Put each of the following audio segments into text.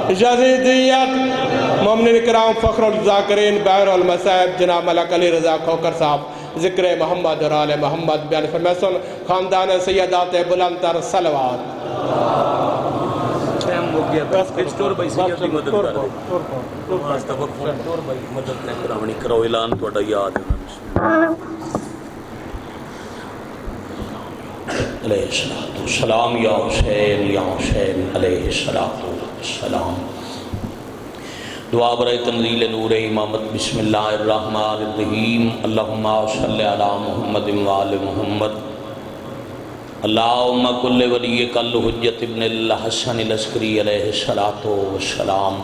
یزیدیت مومنین کرام فخر الذاکرین بحر المصائب جناب ملک علی رضا کھوکر صاحب ذکر محمد اور آل محمد بیان فرمائے سن خاندان سیدات بلند تر صلوات علیہ السلام یا حسین علیہ السلام دعا برائے تنزیل نور امامت بسم اللہ الرحمن الرحیم اللہم صلی علی محمد وآل محمد اللہم کل ولیک الحجت ابن الحسن العسکری علیہ السلام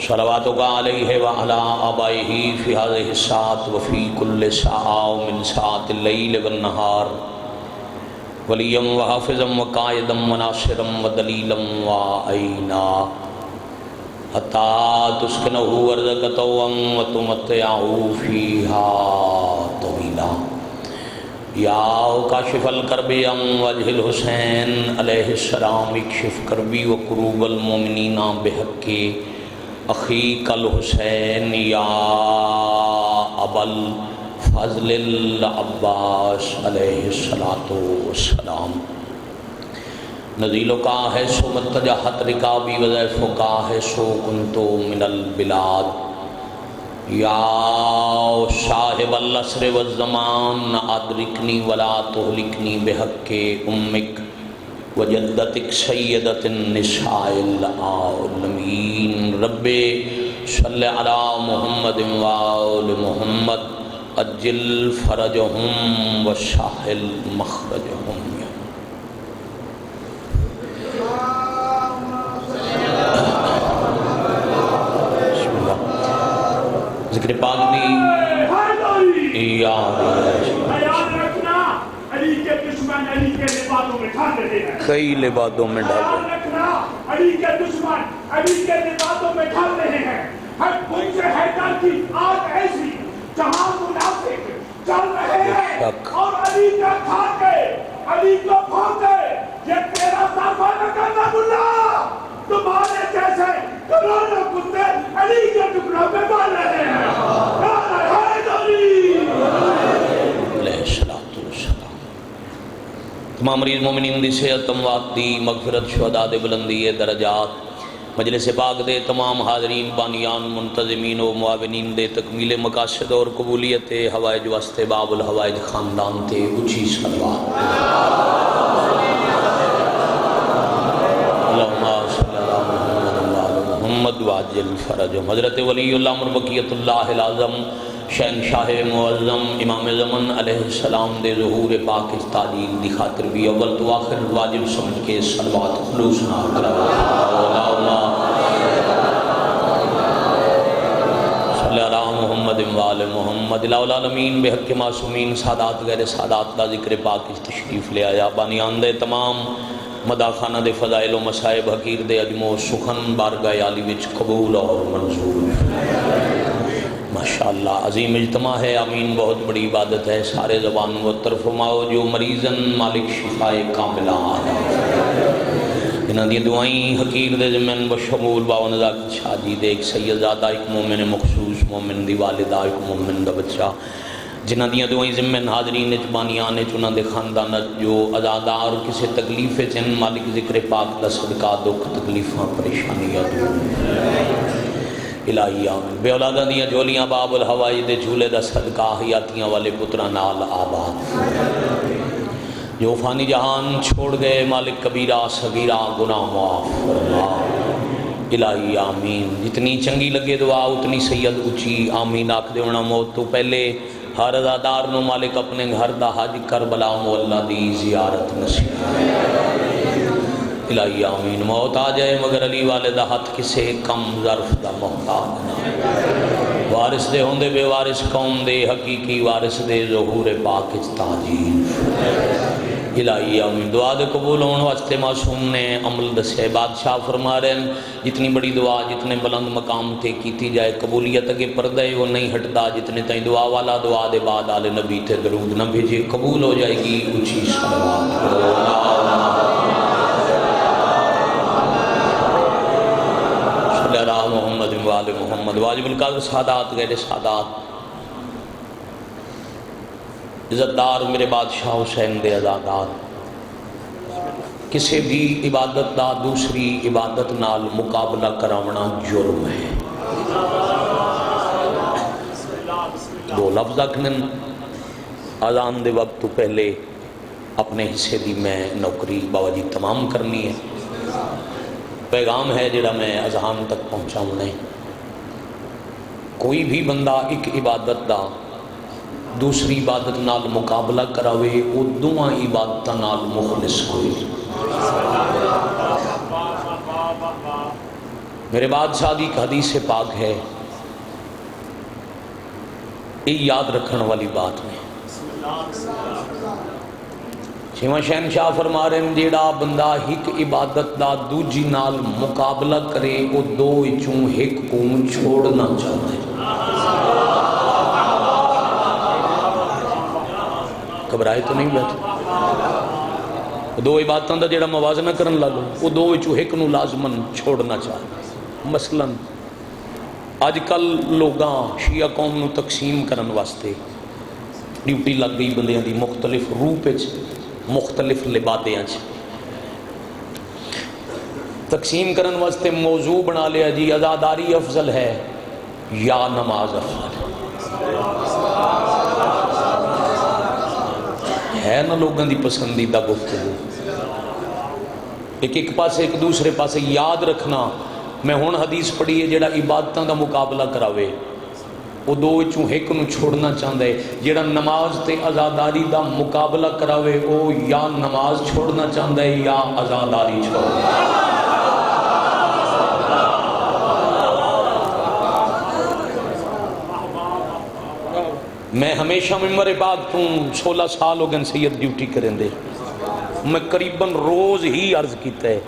صلواتک علیہ وعلا آبائہ فی هذه الساعة وفی کل ساعة من ساعة اللیل والنہار ولیم و حافظم و قائدم و ناصرم و دلیلم و عینا حتی تسکنہو ورزقتوم و تمتعہو فیہا طویلا یا کاشف الکربیم وجہ الحسین علیہ السلام اکشف کربی و قروب المومنین بحق اخیق الحسین یا ابل فضل العباس علیہ السلام نزیل کا ہے سو متجہت رکابی وضیف کا ہے سو کنتو من البلاد یا صاحب العصر والزمان ادرکنی ولا تہلکنی بحق امک وجدتک سیدت النساء العالمین رب صلی علی محمد وآل محمد اجل فرجہم وسہل مخرجہم ذکر پاک دی یاد رکھنا علی کے دشمن علی کے لبادوں میں ڈھال رہے ہیں کئی لبادوں میں ڈھال رکھنا علی کے دشمن علی کے لبادوں میں ڈھال رہے ہیں ہر ان سے حیدر کی آگ ایسی جہاں منافق چل رہے ہیں اور علی کا کھا کے علی کو پھونکے یہ تیرا صافہ نہ کرنا ملا تمہارے جیسے کروڑوں کتے علی کے ٹکڑوں میں مار رہے ہیں تمام مریض مومنین دی صحت اموات دی مغفرت شہداء دے بلندی درجات مجلس پاک دے تمام حاضرین بانیان منتظمین و معاونین دے تکمیل مقاصد اور قبولیت حوائج واسطے باب الحوائج خاندان تے اچھی صلوات اللہم صلی اللہ محمد واجل فرجہم حضرت ولی اللہ عمر بقیت اللہ العظم شہنشاہ معظم امام زمن علیہ السلام دے ظہور پاک اس تعلیل دی خاطر بھی اول تو آخر واجب سمجھ کے صلوات خلوص نہ کرو صلی اللہ محمد وآل محمد العالمین بحق معصومین سادات غیر سادات کا ذکر پاک اس تشریف لے آیا بانیان دے تمام مداخانہ دے فضائل و مصائب حقیر دے عجم و سخن بارگاہ عالی وچ قبول اور منظور ماشاءاللہ عظیم اجتماع ہے آمین بہت بڑی عبادت ہے سارے زبان و طرف فرماؤ جو مریضن مالک شفاء کاملہ آنا انہاں دی دعائیں حقیر دے ذمن بشمول باون ذاکر شاہ جی دے ایک سیدزادہ ایک مومن مخصوص مومن دی والدہ ایک مومن دا بچہ جنہاں دیاں دعائیں ذمن حاضرین اچبانیان چنہاں دے خاندانت جو ازادار کسی تکلیف چن مالک ذکر پاک دا صدقہ دکھ تکلیفاں پریشانیاں دور الہی آمین بے اولادہ دیاں جولیاں باب الحوائی دے جھولے دا صدقہ حیاتیاں والے پترہ نال آباد جو فانی جہان چھوڑ گئے مالک کبیرہ صغیرہ گناہ معاف فرما الہی آمین جتنی چنگی لگے دعا اتنی سید اچھی آمین آکھ دے ہونا موت تو پہلے ہر ازادار نو مالک اپنے گھر دا حج کربلا مولا دی زیارت نصیب الہی آمین موت آ جائے مگر علی والدہ ہاتھ کسے کم ظرف دا محتاج نہ وارث دے ہوندے بے وارث قوم دے حقیقی وارث دے ظہور پاک تاجیل الہی آمین دعا دے قبول ہون واسطے معصوم نے عمل دسے بادشاہ فرما رہے ہیں جتنی بڑی دعا جتنے بلند مقام تے کیتی جائے قبولیت اگے پردہ وہ نہیں ہٹتا جتنے تائیں دعا والا دعا دے بعد آل نبی تے درود نہ بھیجے قبول ہو جائے گی اچھی صلوات آل محمد واجب القدر سادات غیر سادات عزتدار میرے بادشاہ حسین دے عزادار کسی بھی عبادت دا دوسری عبادت نال مقابلہ کراونا جرم ہے دو لفظ آکھن اذان دے وقت تو پہلے اپنے حصے دی میں نوکری بابا جی تمام کرنی ہے پیغام ہے جڑا میں اذان تک پہنچاؤں نے کوئی بھی بندہ ایک عبادت دا دوسری عبادت نال مقابلہ کراوے وہ دوواں عبادت نال مخلص ہوئی میرے بادشاہ دی ایک حدیث پاک ہے یہ یاد رکھنے والی بات ہے چھواں شہنشاہ فرما رہے ہیں جیڑا بندہ ایک عبادت دا دوجی نال مقابلہ کرے وہ دو چوں ایک کو چھوڑنا چاہتا ہے گھبرائے تو نہیں بیٹھے دو عبادتوں دا جیڑا موازنہ کرن لگو وہ دو چوں ایک نو لازمن چھوڑنا چاہتا ہے مثلا آج کل لوگاں شیعہ قوم نو تقسیم کرن واسطے ڈیوٹی لگ گئی بندیاں دی مختلف روپ مختلف لبادیاں تقسیم کرن واسطے موضوع بنا لیا جی عزاداری افضل ہے یا نماز افضل ہے نا لوگوں دی پسندیدہ گفتگو ایک پاسے ایک دوسرے پاسے یاد رکھنا میں ہون حدیث پڑھی ہے جیڑا عبادتاں دا مقابلہ کراوے وہ دو چوں ایک نو چھوڑنا چاہتا ہے جیڑا نماز تے عزاداری دا مقابلہ کراوے وہ یا نماز چھوڑنا چاہتا ہے یا عزاداری چھوڑنا میں ہمیشہ ممبر پاک تو 16 سال ہو گئے سید ڈیوٹی کریں دے میں قریباً روز ہی عرض کیتا ہے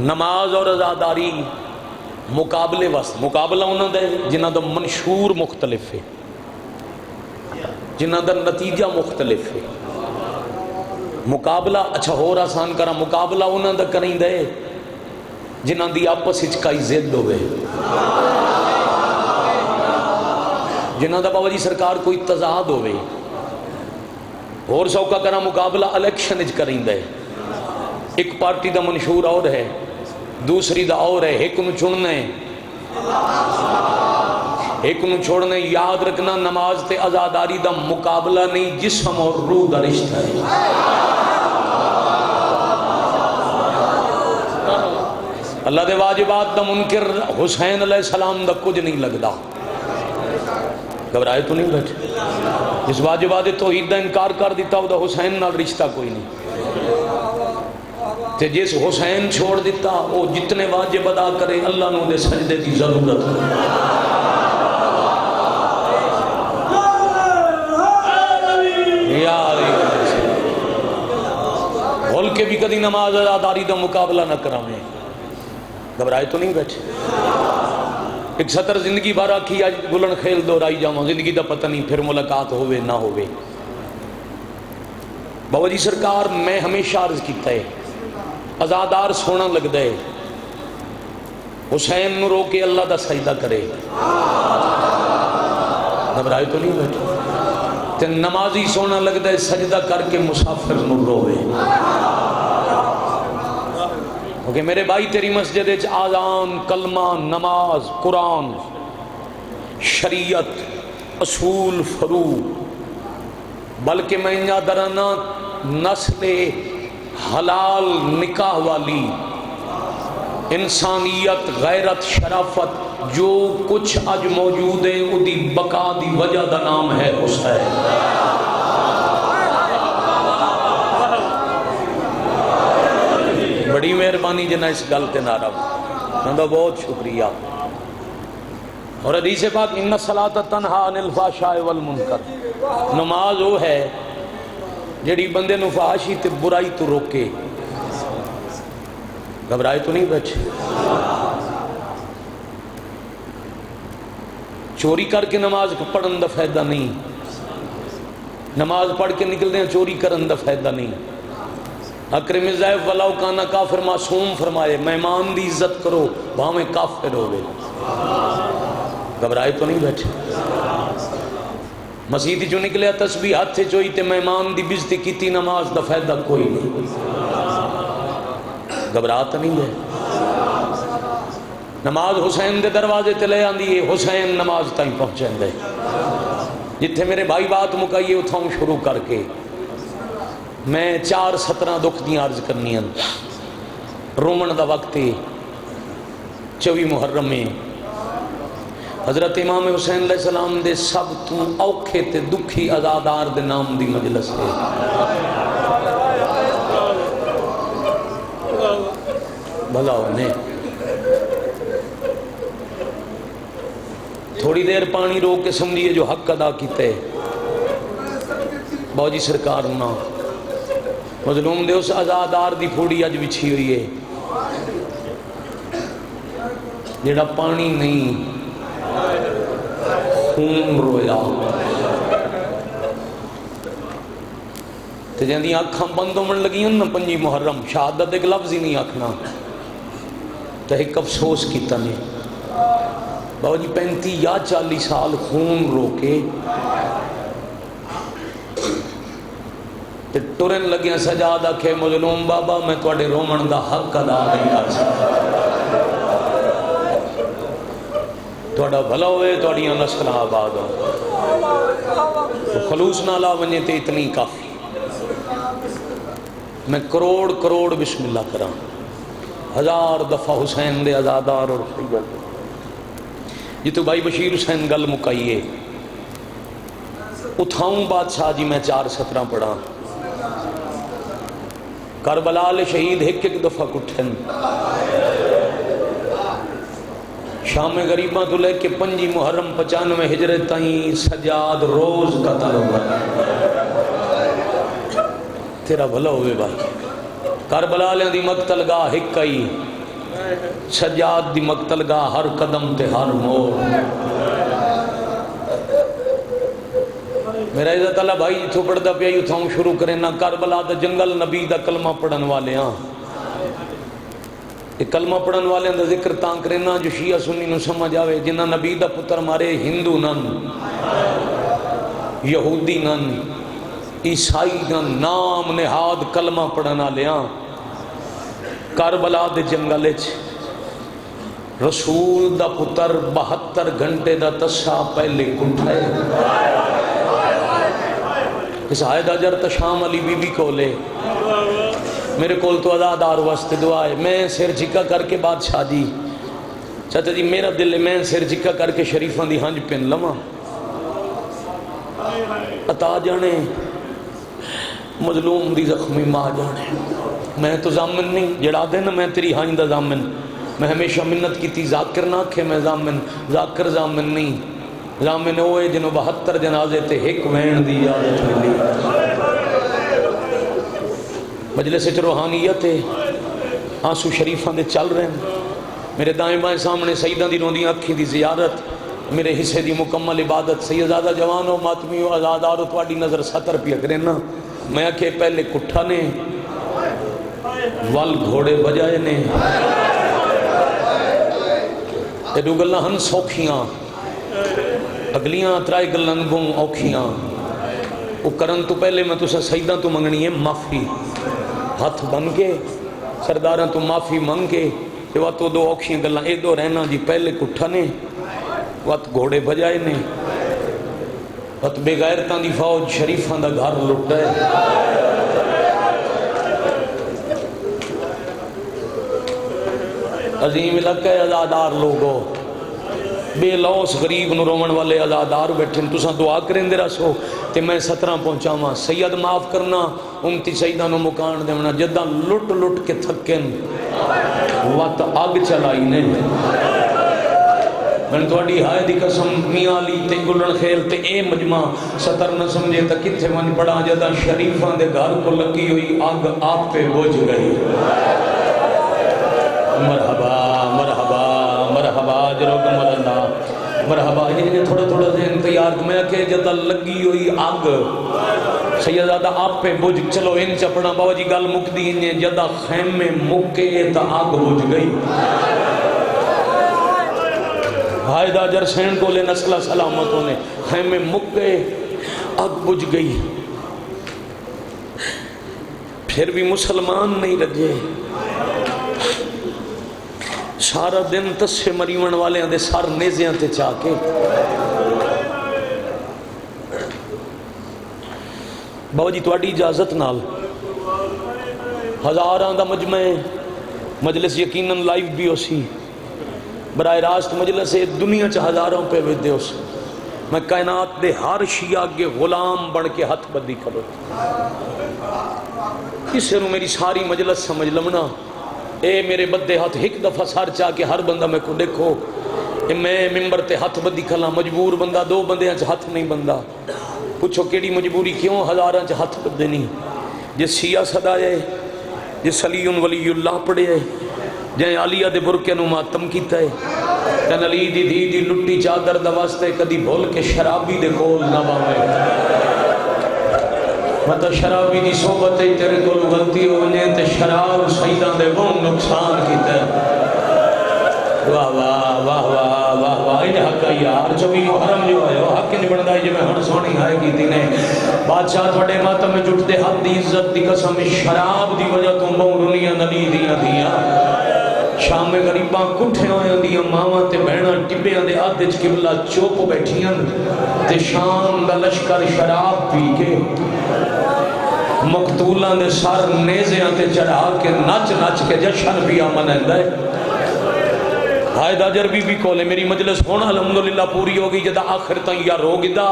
نماز اور عزاداری مقابلے واسطے مقابلہ انہوں دے جنہ دا منشور مختلف ہے جنہ دا نتیجہ مختلف ہے مقابلہ اچھا ہو رہا آسان کرا مقابلہ انہوں دا کریں دے جنہ دی آپس اچکائی زد ہوئے جنہ دا بابا جی سرکار کوئی تضاد ہوئے اور سوکا کرا مقابلہ الیکشن اچ کریں دے ایک پارٹی دا منشور اور ہے دوسری دا اور ہے ایک نو چھوڑنے یاد رکھنا نماز تے عزاداری دا مقابلہ نہیں جسم اور روح دا رشتہ ہے اللہ دے واجبات دا منکر حسین علیہ السلام دا کچھ نہیں لگدا گھبرائے تو نہیں بیٹھے جس واجبات توحید دا انکار کر دیتا ہو دا حسین نال رشتہ کوئی نہیں تے جس حسین چھوڑ دیتا وہ جتنے واجب ادا کرے اللہ نو دے سجدے کی ضرورت بھول کے بھی کدی نماز عزاداری دا مقابلہ نہ کراویں گھبرائے تو نہیں بیٹھے ایک سطر زندگی بارہ کی آج گلن خیل دورائی جاؤں زندگی دا پتہ نہیں پھر ملاقات ہوئے نہ ہوئے بابا جی سرکار میں ہمیشہ عرض کیتا ہے عزادار سونا لگ دے حسین نو رو کے اللہ دا سجدہ کرے گھبرائے تو نہیں بیٹھے تے نمازی سونا لگ دے سجدہ کر کے مسافر نو روے کیونکہ میرے بھائی تیری مسجد وچ آذان کلمہ نماز قرآن شریعت اصول فروع بلکہ میں انجا درانا نسل حلال نکاح والی انسانیت غیرت شرافت جو کچھ اج موجود ہے وہ دی بقا دی وجہ دا نام ہے حسین بڑی مہربانی جنہ اس گل تے نہ رہا میں بہت شکریہ اور حدیث پاک ان الصلاۃ تنہا عن الفحشاء والمنکر نماز وہ ہے جڑی بندے نو فحاشی تے برائی تو روکے گھبرائے تو نہیں بیٹھے چوری کر کے نماز پڑھن دا فائدہ نہیں نماز پڑھ کے نکل دیں چوری کرن دا فائدہ نہیں اکرم الضیف ولو کانا کافر معصوم فرمائے مہمان دی عزت کرو بھاویں کافر ہوئے. گھبرائے تو نہیں بیٹھے. مسیح جو نکلیا تسبیح ہاتھ چوئی تے مہمان دی بزتی کیتی نماز دا فائدہ کوئی نہیں. گھبراہٹ نہیں ہے. نماز حسین دے دروازے تے لے آندی ہے حسین نماز تائیں پہنچیں دے. جتھے میرے بھائی بات مکائیے اتھاؤں شروع کر کے میں 4:17 دکھ دی عرض کرنی ہیں. رومن دا وقت 24 محرم میں حضرت امام حسین علیہ السلام دے سب تو اوکھے تے دکھی عزادار دے نام دی مجلس ہے. بھلا ہونے تھوڑی دیر پانی روک کے سمجھیے جو حق ادا کیتے باجی سرکار نہ مظلوم دے اس عزادار دی پھوڑی اج بچھی ہوئی ہے جڑا پانی نہیں خون رویا تے جہاں دی آنکھاں بند ہومن لگی ہیں نا 5 محرم شہادت ایک لفظ ہی نہیں آکھنا تے ایک افسوس کیتا نہیں. بابا جی 35 یا 40 سال خون رو کے تے ٹرن لگیاں سجاد آکھے مظلوم بابا میں تواڈے رومن دا حق ادا نہیں کر سکتا. تواڈا بھلا ہوئے تواڈیاں نسلاں آباد ہوں. خلوص نہ لا ونجے تے اتنی کافی. میں کروڑ بسم اللہ کراں 1000 دفعہ حسین دے عزادار اور سید جی تو بھائی بشیر حسین گل مکائیے اتھاؤں بادشاہ جی میں 4:17 پڑھا. کربلا لے شہید ایک دفعہ کٹھن شام غریباں تو لے کے 5 محرم 95 ہجرت تائیں سجاد روز قتل ہوا. تیرا بھلا ہوئے بھائی. کربلا لے دی مقتل گاہ ایک کئی سجاد دی مقتل گاہ ہر قدم تے ہر موڑ. میرا عزت اللہ بھائی جتھوں پڑھدا پیا اتھاؤں شروع کریں نہ کربلا دا جنگل نبی دا کلمہ پڑھن والے ہاں. یہ کلمہ پڑھن والے دا ذکر تاں کریں نہ جو شیعہ سنی نو سمجھ آوے جنہ نبی دا پتر مارے ہندو نن یہودی نن عیسائی نن نام نہاد کلمہ پڑھن والے ہاں. کربلا دے جنگل وچ رسول دا پتر 72 گھنٹے دا تسا پہلے کٹھائے. اس آئے دا جر تشام علی بی بی کو لے میرے کول تو عزادار واسطے دعا ہے. میں سر جھکا کر کے بادشاہ جی چاچا جی میرا دل ہے میں سر جھکا کر کے شریفاں دی ہنج پن لواں عطا جانے مظلوم دی زخمی ماں جانے. میں تو ضامن نہیں جڑا دے نا میں تیری ہنج دا ضامن. میں ہمیشہ منت کی تھی ذاکر نہ کھے میں ضامن. ذاکر ضامن نہیں ضامن ہوئے جنہوں 72 جنازے تے ایک وین دی یادت ملی. مجلس روحانیت ہے آنسو شریفاں دے چل رہے ہیں. میرے دائیں بائیں سامنے سیدہ دی روندیاں اکھی دی زیارت میرے حصے دی مکمل عبادت. سیدزادہ جوانوں ماتمیوں آزاداروں تواڈی نظر 70 پیا کریں نا. میں آکھے پہلے کٹھا نے ول گھوڑے بجائے نے ایڈو گلہ ہن سوکھیاں اگلیاں ترائی گلن گوں اوکھیاں. وہ کرن تو پہلے میں تسا سیدہ تو منگنی ہے معافی ہاتھ بن کے سرداراں تو معافی منگ کے کہ وہ تو دو اوکھیاں گلہ اے دو رہنا جی پہلے کٹھا نے وقت گھوڑے بجائے نے وقت بے غیرتاں دی فوج شریفاں دا گھر لٹ ہے. عظیم علاقہ عزادار لوگو بے لوس غریب نو رومن والے عزادار بیٹھیں تساں دعا کریں دے رسو تے میں 17 پہنچا ماں. سید معاف کرنا امتی سیدہ نو مکان دیونا جدہ لٹ لٹ کے تھکن وقت آگ چلائی نے. میں توڑی ہائے دی قسم میاں علی تے گلن خیل تے اے مجمع 70 نہ سمجھے تا کتھے من پڑا جدہ شریفاں دے گھر کو لگی ہوئی آگ آپ پہ بوجھ گئی. مرحبا مرحبا مرحبا جروگ مرحبا مرحبا یہ تھوڑا تھوڑا ذہن تیار میں کہ جدہ لگی ہوئی آگ سیدزادہ آپ پہ بجھ چلو ان چپڑا بابا جی گل مک دی انہیں جدہ خیمے مکے تا آگ بجھ گئی حائدہ جرسین کو لے نسلہ سلامتوں نے خیمے مک گئے آگ بجھ گئی پھر بھی مسلمان نہیں رجے سارا دن تسے مریون والے دے سار نیزیاں تے چاکے بابا جی تواڈی اجازت نال ہزاراں دا مجمع مجلس یقیناً لائیو بھی ہو سی براہ راست مجلس دنیا چ ہزاروں پہ ودے ہو سی میں کائنات دے ہر شیعہ کے غلام بن کے ہاتھ بدی کھڑو کسے نو میری ساری مجلس سمجھ لمنا اے میرے بدے ہاتھ ایک دفعہ سار چاہ کے ہر بندہ میں کو دیکھو کہ میں ممبر تے ہاتھ بدی کھلا مجبور بندہ دو بندے چ ہاتھ نہیں بندہ پوچھو کیڑی مجبوری کیوں ہزاراں چ ہاتھ بدے نہیں جس شیعہ صدائے جس علی ولی اللہ پڑھے جائیں علیہ دے برکے نو ماتم کیتا ہے تن علی دی دی دی لٹی چادر دواستے کدی بھول کے شرابی دے کول نہ باوے مطلب شرابی دی صحبت ہے تیرے کول غلطی ہو جائیں تے شراب سیداں دے وہ نقصان کیتا ہے واہ واہ واہ واہ واہ واہ یہ حق ہے یار جو بھی حرم جو ہے وہ حق نہیں بنتا ہے جو میں ہن سونی آئے کی تھی نے بادشاہ تھوڑے ماتم میں جٹتے حد دی عزت دی قسم شراب دی وجہ تو مورنیاں نلی دیاں دیاں شام میں غریباں کٹھے ہوئے دیاں ماواں تے بہناں ٹبیاں دے آدھے قبلہ چوپ بیٹھیاں تے شام دا لشکر شراب پی کے مقتولاں دے سر نیزیاں تے چڑھا کے نچ نچ کے جشن بھی منیندا ہے حائدہ جربی بھی کولے میری مجلس ہونا الحمدللہ پوری ہو گئی جدہ آخر تاں یا رو گدا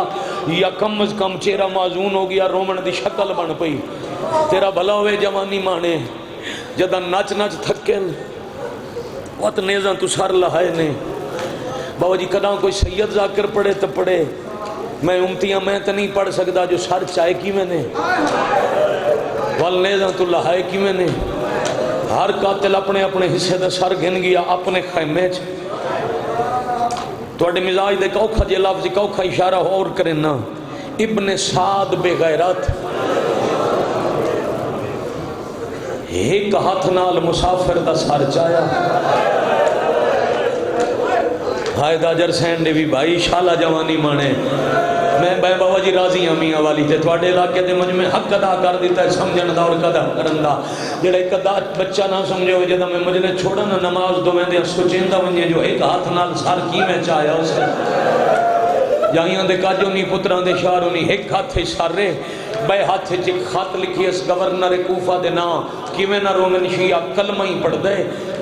یا کم از کم چہرہ معزون ہو گیا رومن دی شکل بن پئی تیرا بھلا ہوئے جوانی مانے جدہ نچ نچ تھکن وقت نیزاں تو سر لہائے نے بابا جی کداں کوئی سید ذاکر پڑھے تو پڑھے میں امتیاں میں تو نہیں پڑھ سکتا جو سر چائے کی میں نے وال نیزاں تو لہائے کی میں نے ہر قاتل اپنے اپنے حصے دا سر گھن گیا اپنے خیمے چ توڑے مزاج دے کوکھا جے لفظ کوکھا اشارہ اور کرنا ابن سعد بے غیرت ایک ہاتھ نال مسافر دا سر چایا حائدہ جرسین نے بھی بھائی شالہ جوانی مانے میں بابا جی راضی ہوں میاں والی تے تواڈے علاقے دے مجھ میں حق ادا کر دیتا ہے سمجھن دا اور قدر کرن دا جڑا ایک ادا بچہ نہ سمجھو جدا میں مجھ نے چھوڑا نہ نماز دو میں دے سوچیندا ونجے جو ایک ہاتھ نال سر کی میں چاہیا اس جائیاں دے کاجو نہیں پتراں دے شاروں نہیں ایک ہاتھ سر رے بے ہاتھ ایک خط لکھی اس گورنر کوفہ دے نام کیویں نہ رومن شیعہ کلمہ ہی پڑھ دے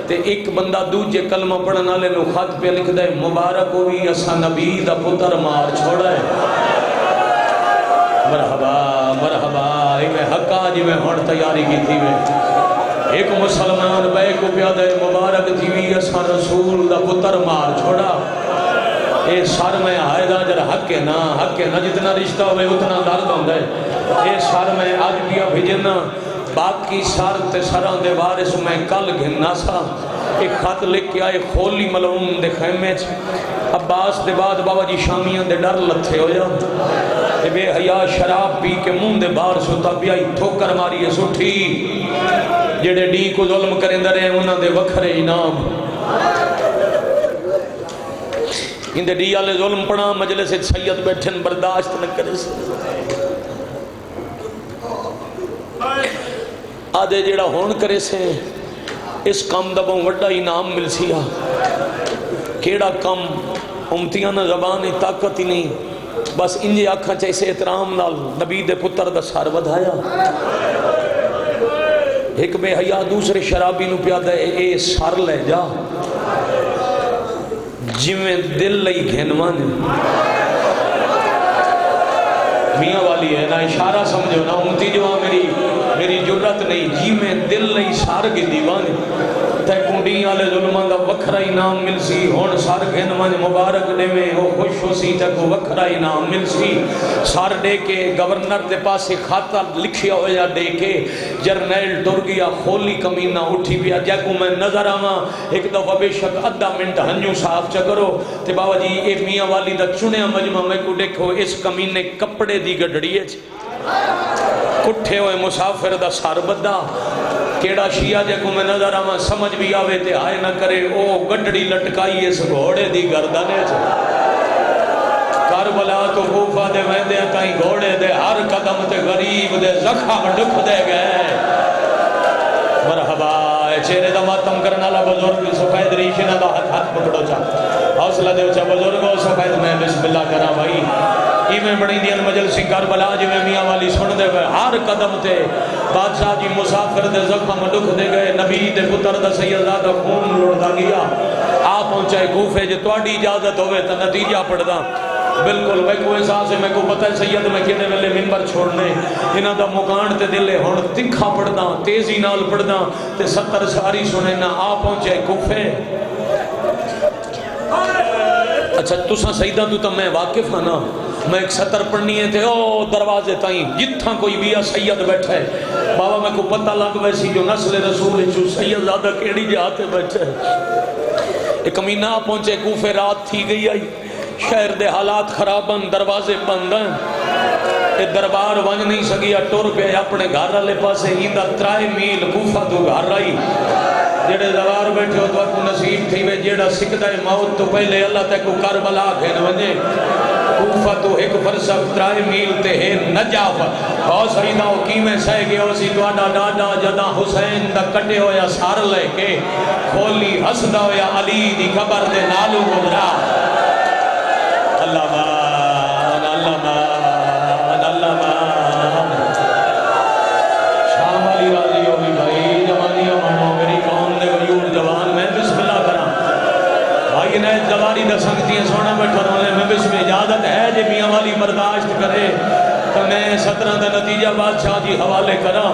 تے ایک بندہ دوجے کلمہ پڑھن والے نو خط پہ لکھ دے مبارک ہوئی اسا نبی دا پتر مار چھوڑا ہے مرحبا مرحبا میں حقا جی میں ہون تیاری کی تھی میں ایک مسلمان بے کو پیادہ مبارک تھی اسا رسول دا پتر مار چھوڑا اے سر میں حائدہ جر حق ہے نا جتنا رشتہ ہوئے اتنا درد ہوندہ ہے اے سر میں آج بھی بھیجنا باقی سر تے سران دے وارث میں کل گھننا سا ایک خط لکھ کے آئے خولی ملعون دے خیمے عباس دے بعد بابا جی شامیاں دے ڈر لتھے ہو جا بے حیا شراب پی کے منہ دے باہر سوتا بیائی ٹھوکر ماری ہے سٹھی جڑے ڈی کو ظلم کریں درے انہاں دے وکھرے انعام اندے ڈی آلے ظلم پڑھا مجلس سید بیٹھن برداشت نہ کرے سے آدھے جیڑا ہون کرے سے اس کام دبوں وڈا انعام مل سیا کیڑا کم امتیاں نہ زبان طاقت ہی نہیں بس انجے آکھاں چاہیے احترام نال نبی دے پتر دا سار ودھایا ایک بے حیا دوسرے شرابی نو پیادہ اے سار لے جا جویں دل لئی گھنوان میاں والی ہے نا اشارہ سمجھو نا امتی جو میری جرت نہیں جی میں دل لئی سار کے دیوان تے کنڈی والے ظلماں دا وکھرا انعام مل سی ہن سر گھن من مبارک دیویں او خوش ہو سی تے کو وکھرا انعام مل سی سر دے کے گورنر دے پاسے خاطہ لکھیا ہویا دے کے جرنیل ٹر گیا کھولی کمینہ اٹھی پیا جے کو میں نظر آواں ایک دفعہ بے شک ادھا منٹ ہنجو صاف چ کرو تے بابا جی اے میاں والی دا چنیا مجمع میں کو دیکھو اس کمینے کپڑے دی گڈڑی وچ کٹھے ہوئے مسافر دا سر بدا کیڑا شیعہ جے کو میں نظر آواں سمجھ بھی آوے تے آئے نہ کرے او گڈڑی لٹکائی اس گھوڑے دی گردنے چ کربلا تو کوفہ دے ویندے تائیں گھوڑے دے ہر قدم تے غریب دے زخم ڈکھ دے گئے مرحبا چہرے دا ماتم کرنا والا بزرگ سفید ریشنہ دا ہاتھ پکڑو چا حوصلہ دے چا بزرگوں سفید میں بسم اللہ کرا بھائی ایویں بڑی دین مجلسی کربلا جو میں میاں والی سن دے ہوئے ہر قدم تے بادشاہ جی مسافر دے زخم ڈکھ دے گئے نبی دے پتر دا سیدزادہ خون لڑدا گیا آپ پہنچائے کوفے جو تواڈی اجازت ہوئے تا نتیجہ پڑھدا بالکل میں کو احساس ہے میں کو پتہ ہے سید میں کنے ویلے منبر چھوڑنے انہاں دا مکان تے دلے ہن تکھا پڑھدا تیزی نال پڑھدا تے 70 ساری سنے نہ آ پہنچے کوفے اچھا تساں سیدہ تو میں واقف ہاں نا میں ایک 70 پڑھنی ہے تے او دروازے تائیں جتھاں کوئی بھی سید بیٹھا ہے بابا میں کو پتہ لگ ویسی جو نسل رسول جو سید زیادہ کیڑی جہاں تے بیٹھا ہے ایک کمینہ پہنچے کوفے رات تھی گئی آئی شہر دے حالات خرابن دروازے بند ہیں دربار ونج نہیں سگیا ٹر پہ اپنے گھر والے پاسے ہیندا 3 میل کوفہ تو گھر آئی جڑے دوار بیٹھے ہو تو آپ کو نصیب تھی وے جڑا سکدہ موت تو پہلے اللہ تے کو کربلا گھن ونجے کوفہ تو ایک فرسخ 3 میل تے ہے نجاف اور سیدہ حکیمیں سہ گئے ہو سی تواڈا ڈاڈا جدا حسین دا کٹے ہویا سار لے کے کھولی ہسدا ہویا علی دی قبر دے نالو گزرا اللہ مان اللہ مان اللہ مان شام علی راضی ہوگی بھائی جوانیاں مانو میری قوم نے غیور جوان میں بسم اللہ کرا بھائی نے جواری دا سنگتی ہیں سونا بیٹھا رونے میں بسم اجازت ہے جی میاں والی برداشت کرے تو میں 17 دا نتیجہ بادشاہ جی حوالے کرا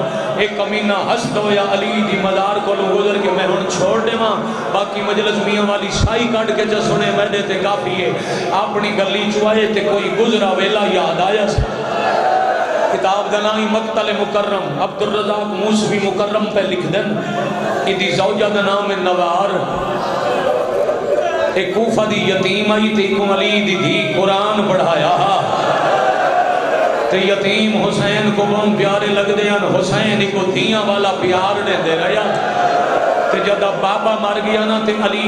ایک کمینہ حسد ہویا علی دی مدار کو لو گزر کے میں ہن چھوڑ دے ماں باقی مجلس میاں والی شاہی کٹ کے جو سنے میڈے تے کافی ہے اپنی گلی چوائے تے کوئی گزرا ویلا یاد آیا سا کتاب دنائی مقتل مکرم عبدالرزاق موسوی مکرم پہ لکھ دن ادھی زوجہ دنام نوار ایک کوفہ دی یتیم آئی تے کو علی دی دی قرآن پڑھایا تے یتیم حسین کو بہن پیارے لگ دے ان حسین کو دیاں والا پیار دے دے رہا تے جدہ بابا مر گیا نا تے علی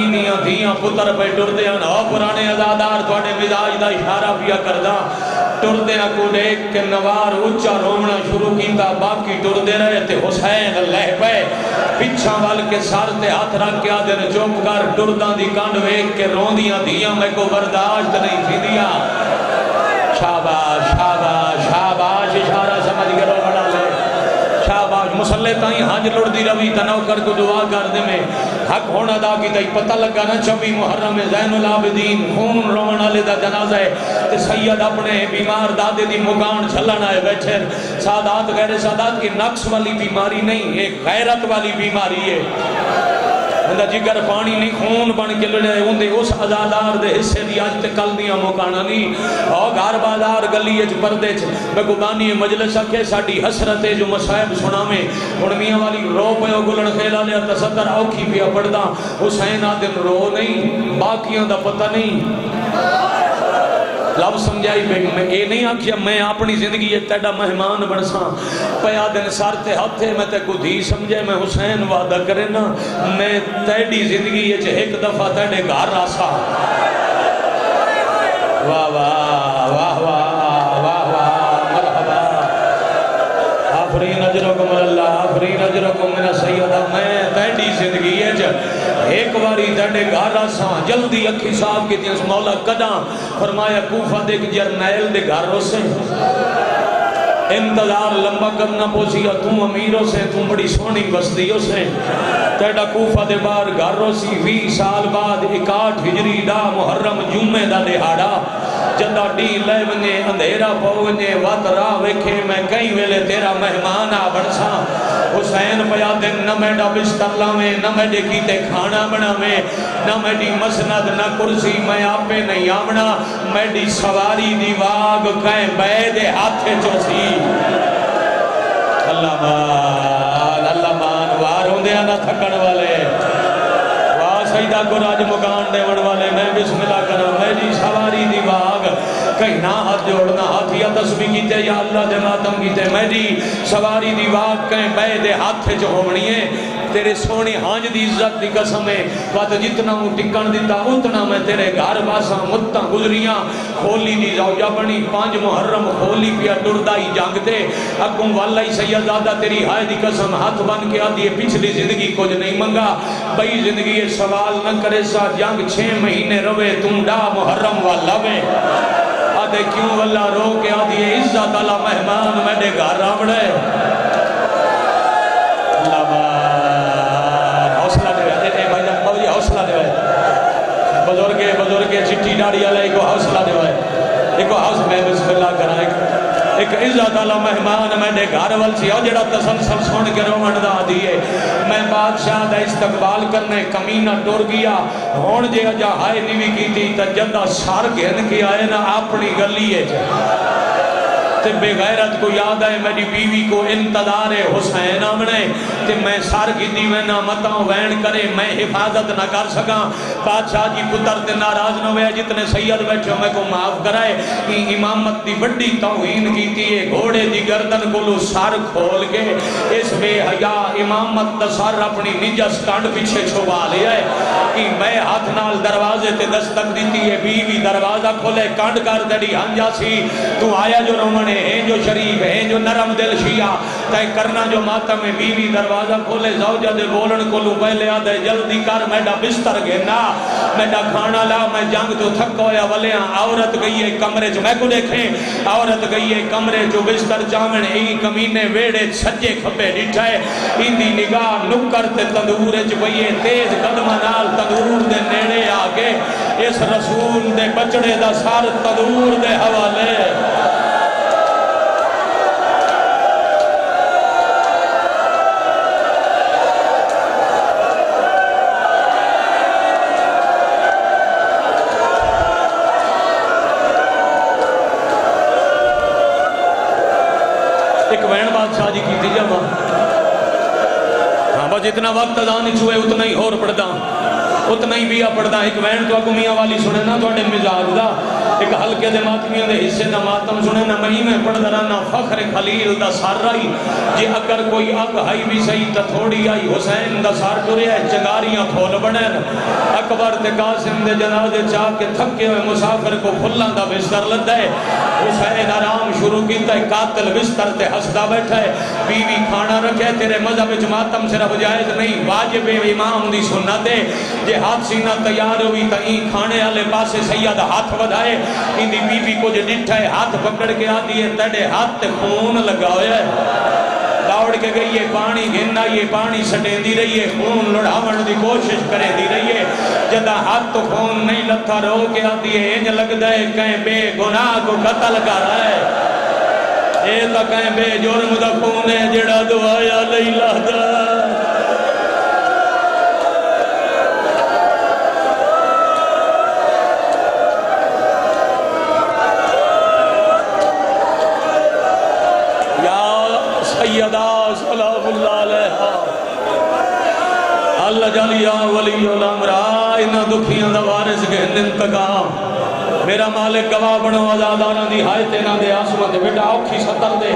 دیاں پتر پہ ٹر دے ان او پرانے ازادار تواڈے مزاج دا اشارہ پیا کردا ٹر دے کو دیکھ کے نوار اونچا رومنا شروع کیتا باقی ٹر دے رہے تے حسین لہ پے پچھا وال کے سر تے ہاتھ رکھ کے آدھے چوپ کر ٹرداں دی کانڈ ویکھ کے روندیاں دیاں میں کو برداشت نہیں تھی دیا شاباش شاباش شاباش اشارہ سمجھ کے رو بڑا لے شاباش مسلح تائیں حج لڑ دی روی تنو کر کو دعا کر دے میں حق ہونا دا کی تائی پتہ لگا نا 26 محرم زین العابدین خون رومن والے دا جنازہ ہے تے سید اپنے بیمار دادے دی مگان چھلنا ہے بیٹھے سادات غیر سادات کی نقص والی بیماری نہیں ایک غیرت والی بیماری ہے اندھا جگر پانی نہیں خون بن کے لڑے اندھے اس ازادار دے حصے دی آج تے کل دیا موقعنا نہیں اور گھر بازار گلی اچ پردے چ میں گبانی مجلسہ کے ساڑی حسرت جو مسائب سنا میں اڑمیاں والی رو پہ گلن خیلہ لیا تصدر اوکھی پیا پڑھدا حسین آدم رو نہیں باقیاں دا پتہ نہیں لب سمجھائی میں اے نہیں آکھیا میں اپنی زندگی یہ تیڑا مہمان بنساں پیا دن سار تے ہاتھے میں تے کو دھی سمجھے میں حسین وعدہ کرے نا میں تیڑی زندگی یہ چھے ایک دفعہ تیڑے گھر راسا واہ واہ واہ واہ واہ واہ مرحبا آفرین اجرکم اللہ آفرین اجرکم من سیدہ میں تیڑی زندگی یہ چھے ایک باری تیڑے گھر راسا جلدی اکھی صاحب کی تیس مولا کداں فرمایا کوفہ دیکھ جرنیل دے گھر روسے انتظار لمبا کرنا پوسیا تم امیروں سے تم بڑی سونی بستیوں سے تیڑا کوفہ دے بار گھر روسی 20 سال بعد 61 ہجری دا محرم جمعہ دا دہاڑا جدا ڈی لے ونجے اندھیرا پو ونجے وات راہ ویکھے میں کئی ویلے تیرا مہمان آ بڑسا حسین پیا دن نہ میڈا بستر لاویں نہ میڈے کیتے کھانا بناویں نہ میڈی مسند نہ کرسی میں آپے نہیں آونا میڈی سواری دی واگ کہیں بے دے ہاتھے چوسی اللہ مان وار ہوں دیا نہ تھکڑ والے سیدہ کو راج مکان دیون والے میں بسم اللہ کروں میری سواری دی باغ کہیں نہ ہاتھ جوڑنا ہاتھیا تسبیح کیتے یا اللہ دے ماتم کیتے میری سواری دی باغ کہیں بے دے ہاتھ جو ہونی ہے تیرے سونے ہانج دی عزت دی قسم ہے بات جتنا ہوں ٹکن دیتا اتنا میں تیرے گھر باسا مدتاں گزریاں کھولی دی زوجہ بنی 5 محرم کھولی پیا ڈردائی جنگ دے اگوں والا ہی سیدادہ تیری ہائے دی قسم ہاتھ بن کے آدھی پچھلی زندگی کچھ نہیں منگا بئی زندگی سوال نہ کرے سا جنگ 6 مہینے روے تم ڈا محرم والا میں آدھے کیوں واللہ رو کے آدھی عزت اللہ مہمان میڈے گھر آوڑے اللہ حوصلہ دے حوصلہ دے بزرگے چٹی ڈاڑی والے ایک حوصلہ دے ایک حوصلہ میں بسم اللہ کرا ایک عزت اللہ مہمان میں نے گھر وال سی اور جڑا تسلسل سن کے رومن دا دیئے میں بادشاہ دا استقبال کرنے کمینہ ٹور گیا ہون جے اجا ہائے نیوی کی تھی تا جدہ سار گھن کے آئے نا اپنی گلیے جائے تے بے غیرت کو یاد ہے میری بیوی کو انتظار حسین آمنے تے میں سار گھنی میں نہ متاں وین کرے میں حفاظت نہ کر سکاں بادشاہ جی پتر تے ناراض نہ ہوئے جتنے سید بیٹھے میں کو معاف کرائے امامت دی بڑی توہین کی تھی گھوڑے دی گردن کو لو سار کھول کے اس بے حیا امامت دا سار اپنی نجس کانڈ پیچھے چھوڑا لیا ہے کہ میں ہاتھ نال دروازے تے دستک دیتی ہے بیوی دروازہ کھولے کانڈ کر دڑی ہنجا سی تو آیا جو رومنے ہیں جو شریف ہیں جو نرم دل شیعہ تے کرنا جو ماتم میں بیوی دروازہ کھولے زوجہ دے بولن کو لو پہلے آدھے جلدی کر میڈا بستر گھنا میڈا کھانا لا میں جنگ تو تھک ہویا ولیاں عورت گئی ہے کمرے جو میں کو دیکھیں عورت گئی ہے کمرے جو بستر چامن ای کمینے ویڑے سجے کھپے ڈٹھائے اندی نگاہ نکر تے تندور چوئیے تیز قدم نال تندور دے نیڑے آگے اس رسول دے بچڑے دا سار تندور دے حوالے ایک وین بادشاہ جی کی تھی جب ہاں بس اتنا وقت ادانی چھوئے اتنا ہی اور پڑھتا اتنا ہی بیا پڑھتا ایک وین تو اگو میاں والی سنے نا تو اڈے مزاج دا ایک حلقے دے ماتمیاں دے حصے دا ماتم سنے نا مہی میں پڑھ درانا فخر خلیل دا سار رائی جی اگر کوئی اگ ہائی بھی صحیح تا تھوڑی آئی حسین دا سار ٹورے ہے چنگاریاں پھول بڑھیں اکبر تے قاسم دے جنازے چاہ کے تھکے ہوئے مسافر کو پھلان دا بستر لدہ ہے حسین آرام شروع کیتا ہے قاتل بستر تے ہستا بیٹھا ہے بیوی کھانا رکھے تیرے مذہب ماتم صرف جائز نہیں واجب امام دی سنت ہے جے ہاتھ سینہ تیار ہوئی تا این کھانے والے پاسے سید ہاتھ ودھائے ان دی بی بی کو جو ڈٹھا ہے ہاتھ پکڑ کے آتی ہے تڑے ہاتھ تے خون لگا ہویا ہے دوڑ کے گئی ہے پانی گھننا یہ پانی سٹیں دی رہی ہے خون لڑھاون دی کوشش کرے دی رہی ہے جدہ ہاتھ تو خون نہیں لتھا رو کے آتی ہے انج لگ دے کہیں بے گناہ کو قتل کر رہا ہے اے تا کہیں بے جرم دا خون ہے جڑا دعایا لیلہ دا سیدہ سلام اللہ علیہ اللہ جالیہ ولی الامرہ انہا دکھیاں دا وارث گہن انتقام میرا مالک گواہ بنو آزادانہ دی ہائے تینا دے آسمان دے بیٹا اوکھی سطر دے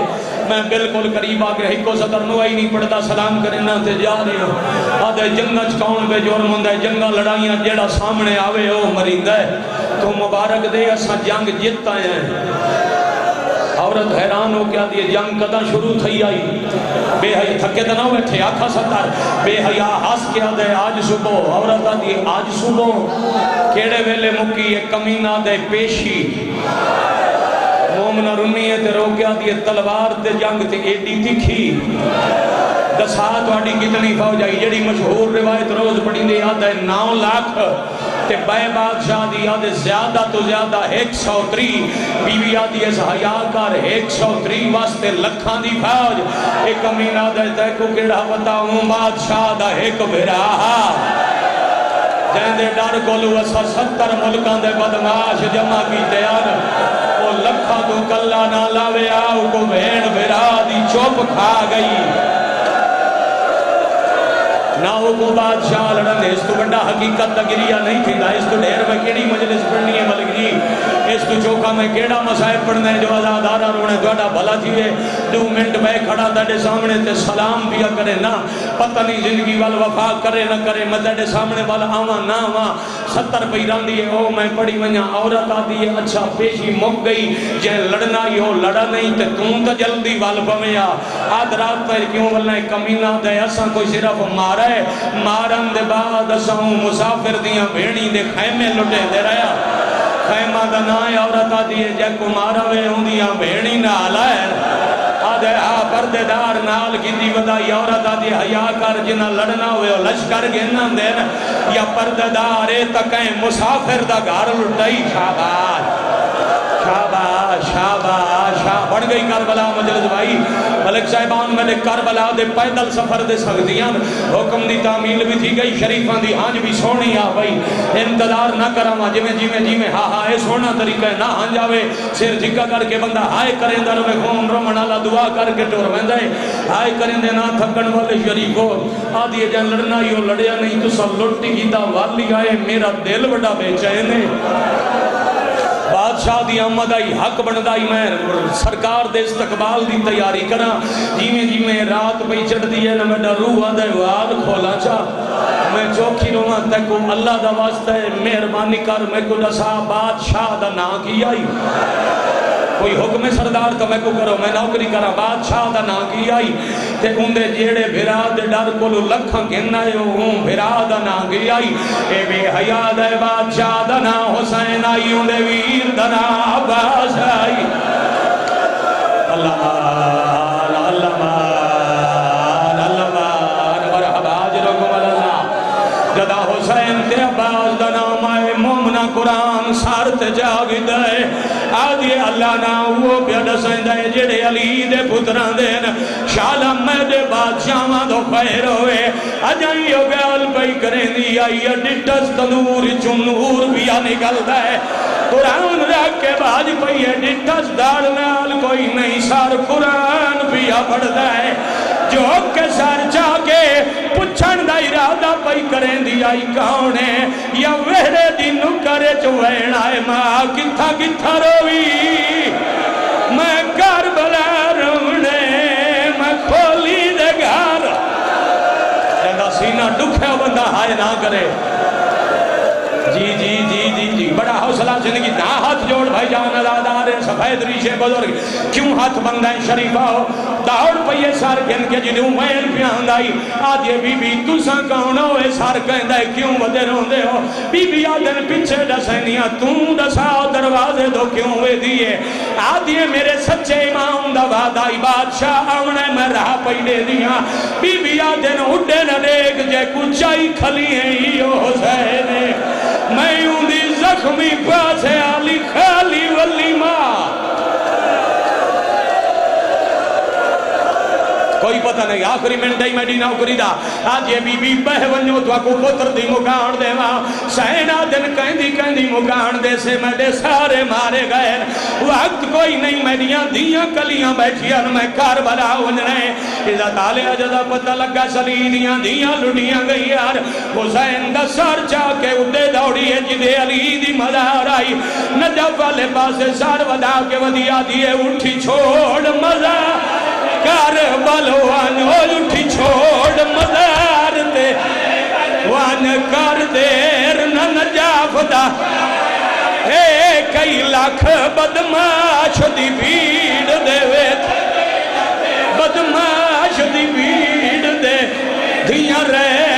میں بالکل قریب آگے ہی کو سطر نوائی نہیں پڑتا سلام کرنا تے جا رہے ہو آدھے جنگا چکاؤن پہ جرم ہوندہ ہے جنگا لڑائیاں جیڑا سامنے آوے ہو مریندہ ہے تو مبارک دے اسا جنگ جیتا ہیں عورت حیران ہو کیا دیئے جنگ قدر شروع تھی آئی بے حیاء تھکے تو نہ بیٹھے آکھا ستر بے حیاء ہاس کیا دے آج صبح عورت آدھی آج صبح کیڑے ویلے مکی ایک کمینہ دے پیشی مومنہ رنی ہے تے رو کیا دیئے تلوار دے جنگ تے ایڈی تکھی دسا تھوڑی کتنی فوج آئی جڑی مشہور روایت روز پڑھی دے آدھا ہے 9 لاکھ تے بے بادشاہ دی آدھے زیادہ تو زیادہ 130 بیوی آدھی اس حیاء کر 130 واسطے لکھاں دی فوج ایک امین آدھے تے کو کیڑا بتاؤں بادشاہ دا ایک بھراہا جہاں دے ڈر کولو اسا 70 ملکان دے بدماش جمع کی تیار وہ لکھا تو کلا نہ لاوے آؤ کو بھین بھرا دی چوپ کھا گئی نہ وہ کو بادشاہ لڑن اس تو بڑا حقیقت تگریہ نہیں تھی اس تو ڈھیر میں کیڑی مجلس پڑھنی ہے ملک جی اس تو چوکا میں کیڑا مسائب پڑھنا ہے جو آزادارہ رونے دوڑا بھلا تھیوے 2 منٹ بے کھڑا تاڑے سامنے تے سلام بیا کرے نا پتہ نہیں زندگی وال وفا کرے نہ کرے میں تاڑے سامنے والا آواں نہ آواں 70 پیران دیئے او میں پڑھی ونیا عورت آدھی اچھا پیشی مک گئی جہاں لڑنا ہی ہو لڑا نہیں تے تم تو جلدی وال پویا آدھ رات پر کیوں والنا کمینہ دے اساں کوئی صرف مارا ہے مارن دے بعد اساں مسافر دیاں بھیڑی دے خیمے لٹے دے رہا خیمہ دا نائے عورت آدھی ہے جے کو مارا وے ہوں دیاں بھیڑی نہ آلائے آدھے پردے دار نال کی دی ودائی عورت آدھی حیاء کر جنہ لڑنا ہوئے لشکر گھننا دین یا پردے دارے تکیں مسافر دا گھر لٹائی شاباش شاباش شاباش بڑھ گئی کربلا مجلس بھائی ملک صاحبان میں نے کربلا دے پیدل سفر دے سکتیاں حکم دی تعمیل بھی تھی گئی شریفان دی ہانج بھی سونی آ بھائی انتظار نہ کراما جی میں ہاں اے سونا طریقہ ہے نہ ہانج آوے سر جھکا کر کے بندہ ہائے کریں در میں خون رمن اللہ دعا کر کے ٹور میں دے ہائے کریں دے نہ تھکن والے شریفو آدھی جان لڑنا ہی ہو لڑیا نہیں تو سب لٹی گیتا والی آئے میرا دل بڑا بے چینے بادشاہ دی آمد آئی حق بندائی میں سرکار دے استقبال دی تیاری کرا جی میں رات پہ چڑھ دیئے نہ میں ڈرو آدھے واد کھولا چاہ میں چوکھی رومہ تکو اللہ دا واسطہ ہے مہربانی کر میں کو دسا بادشاہ دا نا کی آئی کوئی حکم سردار تو میں کو کرو میں نوکری کرا بادشاہ دا نا کی آئی تے اندے جیڑے بھرا دے ڈر کولو لکھاں گھننا ہے ہوں بھرا دا نا کی آئی اے بے حیاء دے بادشاہ دا نا حسین آئی اندے ویر دا نا عباس آئی اللہ مان اللہ مان اللہ مان مرحبا جرکم اللہ جدا حسین تے عباس دا نام آئے مومنہ قرآن سارت جاگ دے آدھے اللہ نا وہ بیڑ سندے جڑے علی دے پتران دین شالا میں دے بادشاہاں دو خیر ہوئے اجائی ہو گال پئی کریں دی آئی ڈٹس تنور چنور بیا نکل دے قرآن رکھ کے باج پئی ہے ڈٹس دار نال کوئی نہیں سار قرآن بیا پڑھ دے جو کے سار چاہ کے پچھن دا ارادہ پئی کریں دی آئی کاؤنے یا وہرے دی نکرے چوین آئے ماں کتھا کتھا روی میں کربلا رونے میں کھولی دے گھر جگہ سینہ دکھے بندہ ہائے نہ کرے جی بڑا حوصلہ زندگی نہ ہاتھ جوڑ بھائی جان ازادار سفید ریشے بزرگ کیوں ہاتھ بندہ شریفہ ہو داؤڑ پہیے سار گن کے جنہوں میں پیان آئی آدھے بی بی تُساں کونو اے سار کہندہ ہے کیوں ودے روندے ہو بی بی آدھن پچھے ڈسینیاں توں ڈسا دروازے دو کیوں وے دیئے آدھے میرے سچے امام دا وعدائی بادشاہ آونے میں رہا پہلے دیاں بی بی آدھن اڈے نہ دیکھ جے کچھائی کھلی ہیں یہ حسینے میں یوں دی زخمی پاسے آلی خالی ولی ماں کوئی پتہ نہیں آخری منٹ ہی میڈی نوکری دا آج یہ بی بی بہ ونجو تو کو پتر دی مکان دے ماں سینا دن کہیں دی مکان دے سے میڈے سارے مارے گئے وقت کوئی نہیں میڈیاں دیاں کلیاں بیٹھیاں میں کاربلا ونجنے عزت آلے جدا پتہ لگا سلیدیاں دیاں لڑیاں گئی یار حسین دا سار چاہ کے اڈے دوڑی ہے جدے علی دی مدار آئی نجف والے پاسے سار ودا کے ودیا دیئے اٹھی چھوڑ مزہ کربل وان اٹھی چھوڑ مدار دے وان کر دیر نہ نجاف دا اے کئی لاکھ بدماش دی بھیڑ دے ویت بدماش دی بھیڑ دے دھیاں رہ